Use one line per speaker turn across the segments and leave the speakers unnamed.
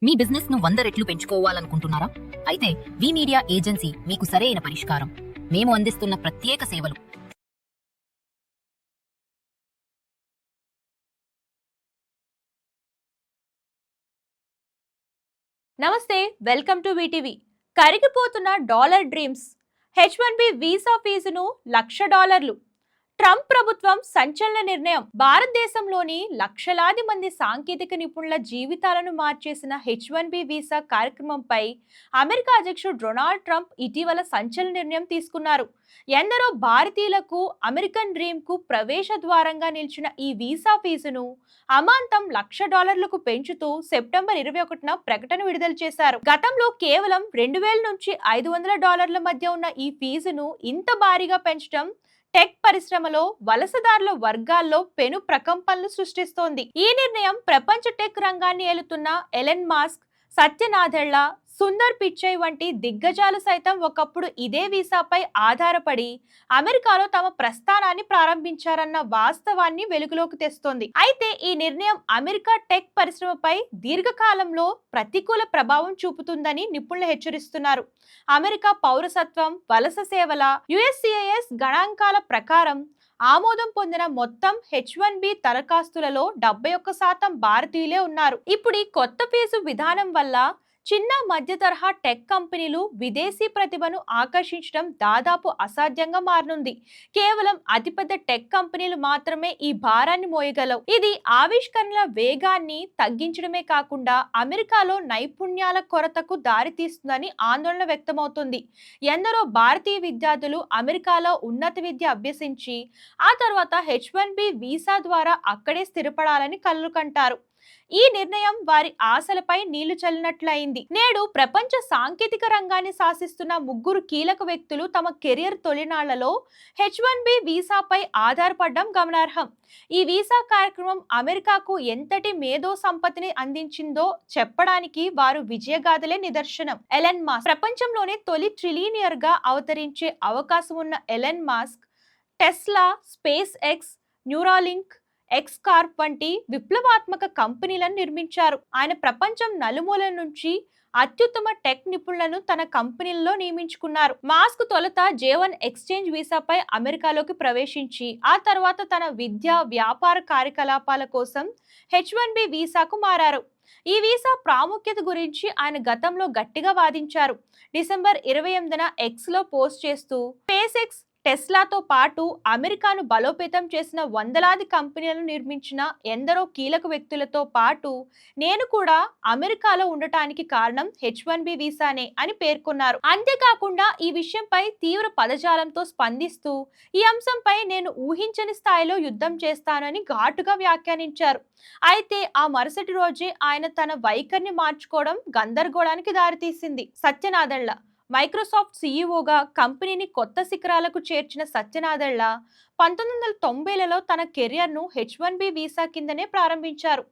మీ business ను 100 రెట్లు పెంచుకోవాలనుకుంటున్నారా? అయితే వి మీడియా ఏజెన్సీ మీకు సరైన పరిష్కారం. మేము అందిస్తున్న ప్రత్యేక సేవలు.
నమస్తే, వెల్కమ్ టు వీటీవీ. కరిగిపోతున్న డాలర్ డ్రీమ్స్. H1B వీసా ఫీజును $1,00,000. ట్రంప్ ప్రభుత్వం సంచలన నిర్ణయం. భారతదేశంలోని లక్షలాది మంది సాంకేతిక నిపుణుల జీవితాలను మార్చేసిన H1B వీసా కార్యక్రమంపై అమెరికా అధ్యక్షుడు డొనాల్డ్ ట్రంప్ ఇటీవల సంచలన నిర్ణయం తీసుకున్నారు. ఎందరో భారతీయులకు అమెరికన్ డ్రీమ్ కు ప్రవేశ ద్వారంగా నిలిచిన ఈ వీసా ఫీజును అమాంతం $1,00,000కు పెంచుతూ సెప్టెంబర్ 21న ప్రకటన విడుదల చేశారు. గతంలో కేవలం 2,000 నుంచి $500 మధ్య ఉన్న ఈ ఫీజును ఇంత భారీగా పెంచడం టెక్ పరిశ్రమలో వలసదారుల వర్గాల్లో పెను ప్రకంపనలు సృష్టిస్తోంది. ఈ నిర్ణయం ప్రపంచ టెక్ రంగాన్ని ఏలుతున్న ఎలన్ మాస్క్, సత్య నాదెళ్ల, సుందర్ పిచ్చై వంటి దిగ్గజాలు సైతం ఒకప్పుడు ఇదే వీసాపై ఆధారపడి అమెరికాలో తమ ప్రస్థానాన్ని ప్రారంభించారన్న వాస్తవాన్ని వెలుగులోకి తెస్తోంది. అయితే ఈ నిర్ణయం అమెరికా టెక్ పరిశ్రమపై దీర్ఘకాలంలో ప్రతికూల ప్రభావం చూపుతుందని నిపుణులు హెచ్చరిస్తున్నారు. అమెరికా పౌరసత్వం, వలస సేవల USCIS గణాంకాల ప్రకారం ఆమోదం పొందిన మొత్తం H1B దరఖాస్తులలో 71% భారతీయులే ఉన్నారు. ఇప్పుడు ఈ కొత్త ఫీజు విధానం వల్ల చిన్న మధ్య తరహా టెక్ కంపెనీలు విదేశీ ప్రతిభను ఆకర్షించడం దాదాపు అసాధ్యంగా మారనుంది. కేవలం అతిపెద్ద టెక్ కంపెనీలు మాత్రమే ఈ భారాన్ని మోయగలవు. ఇది ఆవిష్కరణల వేగాన్ని తగ్గించడమే కాకుండా అమెరికాలో నైపుణ్యాల కొరతకు దారితీస్తుందని ఆందోళన వ్యక్తమవుతుంది. ఎందరో భారతీయ విద్యార్థులు అమెరికాలో ఉన్నత విద్య అభ్యసించి ఆ తర్వాత H1B వీసా ద్వారా అక్కడే స్థిరపడాలని కలలు కంటారు. ఈ నిర్ణయం వారి ఆశలపై నీళ్లు చల్లినట్లయింది. నేడు ప్రపంచ సాంకేతిక రంగాన్ని శాసిస్తున్న ముగ్గురు కీలక వ్యక్తులు తమ కెరియర్ తొలినాళ్లలో H1B వీసాపై ఆధారపడడం గమనార్హం. ఈ వీసా కార్యక్రమం అమెరికాకు ఎంతటి మేధో సంపత్తిని అందించిందో చెప్పడానికి వారు విజయగాథలే నిదర్శనం. ఎలన్ మాస్క్ ప్రపంచంలోనే తొలి ట్రిలియనియర్ గా అవతరించే అవకాశం ఉన్న Elon Musk Tesla, SpaceX, Neuralink, X Corp వంటి విప్లవాత్మక కంపెనీలను నిర్మించారు. ఆయన ప్రపంచం నలుమూలల నుంచి అత్యుత్తమ టెక్ నిపుణులను తన కంపెనీల్లో నియమించుకున్నారు. మాస్క్ తొలుత J1 ఎక్స్చేంజ్ వీసాపై అమెరికాలోకి ప్రవేశించి ఆ తర్వాత తన విద్య, వ్యాపార కార్యకలాపాల కోసం H1B వీసాకు మారారు. ఈ వీసా ప్రాముఖ్యత గురించి ఆయన గతంలో గట్టిగా వాదించారు. డిసెంబర్ 28న ఎక్స్లో పోస్ట్ చేస్తూ స్పేస్ ఎక్స్, టెస్లాతో పాటు అమెరికాను బలోపేతం చేసిన వందలాది కంపెనీలను నిర్మించిన ఎందరో కీలక వ్యక్తులతో పాటు నేను కూడా అమెరికాలో ఉండటానికి కారణం H1B వీసానే అని పేర్కొన్నారు. అంతేకాకుండా ఈ విషయంపై తీవ్ర పదజాలంతో స్పందిస్తూ ఈ అంశంపై నేను ఊహించని స్థాయిలో యుద్ధం చేస్తానని ఘాటుగా వ్యాఖ్యానించారు. అయితే ఆ మరుసటి రోజే ఆయన తన వైఖరిని మార్చుకోవడం గందరగోళానికి దారితీసింది. సత్య నాదెళ్ల మైక్రోసాఫ్ట్ సీఈఓగా కంపెనీని కొత్త శిఖరాలకు చేర్చిన సత్య నాదెళ్ల 1990లలో తన కెరియర్ను H1B వీసా కిందనే ప్రారంభించారు.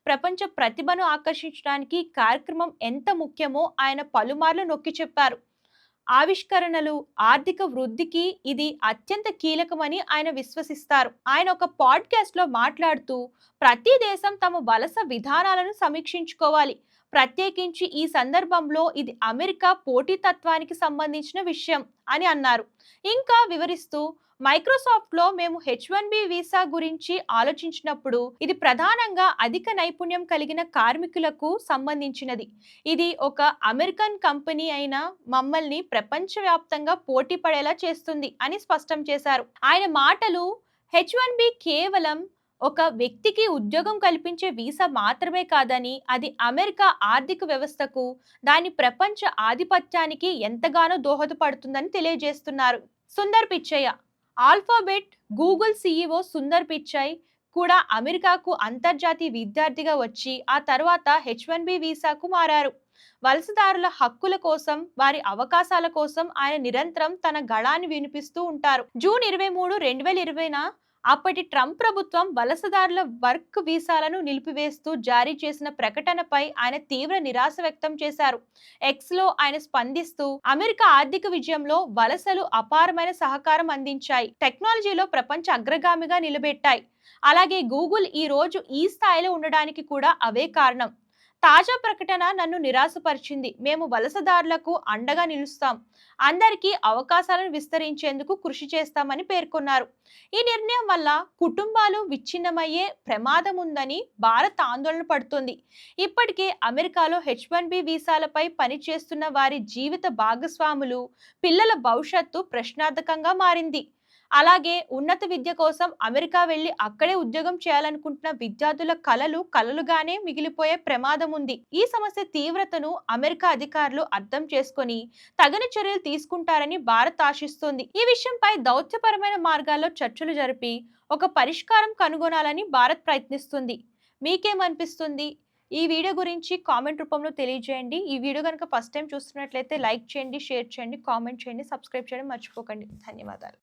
ప్రపంచ ప్రతిభను ఆకర్షించడానికి కార్యక్రమం ఎంత ముఖ్యమో ఆయన పలుమార్లు నొక్కి చెప్పారు. ఆవిష్కరణలు, ఆర్థిక వృద్ధికి ఇది అత్యంత కీలకమని ఆయన విశ్వసిస్తారు. ఆయన ఒక పాడ్కాస్ట్ లో మాట్లాడుతూ ప్రతి దేశం తమ వలస విధానాలను సమీక్షించుకోవాలి, ప్రత్యేకించి ఈ సందర్భంలో ఇది అమెరికా పోటీతత్వానికి సంబంధించిన విషయం అని అన్నారు. ఇంకా వివరిస్తూ మైక్రోసాఫ్ట్ లో మేము H1B వీసా గురించి ఆలోచించినప్పుడు ఇది ప్రధానంగా అధిక నైపుణ్యం కలిగిన కార్మికులకు సంబంధించినది. ఇది ఒక అమెరికన్ కంపెనీ అయినా మమ్మల్ని ప్రపంచవ్యాప్తంగా పోటీ పడేలా చేస్తుంది అని స్పష్టం చేశారు. ఆయన మాటలు H1B కేవలం ఒక వ్యక్తికి ఉద్యోగం కల్పించే వీసా మాత్రమే కాదని, అది అమెరికా ఆర్థిక వ్యవస్థకు, దాని ప్రపంచ ఆధిపత్యానికి ఎంతగానో దోహదపడుతుందని తెలియజేస్తున్నారు. Sundar Pichai alphabet, Google CEO Sundar Pichai కూడా అమెరికాకు అంతర్జాతీయ విద్యార్థిగా వచ్చి ఆ తర్వాత H1B వీసాకు మారారు. వలసదారుల హక్కుల కోసం, వారి అవకాశాల కోసం ఆయన నిరంతరం తన గళాన్ని వినిపిస్తూ ఉంటారు. జూన్ 23, 2020న అప్పటి ట్రంప్ ప్రభుత్వం వలసదారుల వర్క్ వీసాలను నిలిపివేస్తూ జారీ చేసిన ప్రకటనపై ఆయన తీవ్ర నిరాశ వ్యక్తం చేశారు. ఎక్స్లో ఆయన స్పందిస్తూ అమెరికా ఆర్థిక విజయంలో వలసలు అపారమైన సహకారం అందించాయి, టెక్నాలజీలో ప్రపంచ అగ్రగామిగా నిలబెట్టాయి. అలాగే గూగుల్ ఈ రోజు ఈ స్థాయిలో ఉండడానికి కూడా అవే కారణం. తాజా ప్రకటన నన్ను నిరాశపరిచింది. మేము వలసదారులకు అండగా నిలుస్తాం, అందరికీ అవకాశాలను విస్తరించేందుకు కృషి చేస్తామని పేర్కొన్నారు. ఈ నిర్ణయం వల్ల కుటుంబాలు విచ్ఛిన్నమయ్యే ప్రమాదం ఉందని భారత్ ఆందోళన పడుతుంది. ఇప్పటికే అమెరికాలో H1B వీసాలపై పనిచేస్తున్న వారి జీవిత భాగస్వాములు, పిల్లల భవిష్యత్తు ప్రశ్నార్థకంగా మారింది. అలాగే ఉన్నత విద్య కోసం అమెరికా వెళ్లి అక్కడే ఉద్యోగం చేయాలనుకుంటున్న విద్యార్థుల కలలుగానే మిగిలిపోయే ప్రమాదం ఉంది. ఈ సమస్య తీవ్రతను అమెరికా అధికారులు అర్థం చేసుకొని తగిన చర్యలు తీసుకుంటారని భారత్ ఆశిస్తోంది. ఈ విషయంపై దౌత్యపరమైన మార్గాల్లో చర్చలు జరిపి ఒక పరిష్కారం కనుగొనాలని భారత్ ప్రయత్నిస్తుంది. మీకేమనిపిస్తుంది? ఈ వీడియో గురించి కామెంట్ రూపంలో తెలియజేయండి. ఈ వీడియో కనుక ఫస్ట్ టైం చూస్తున్నట్లయితే లైక్ చేయండి, షేర్ చేయండి, కామెంట్ చేయండి, సబ్స్క్రైబ్ చేయడం మర్చిపోకండి. ధన్యవాదాలు.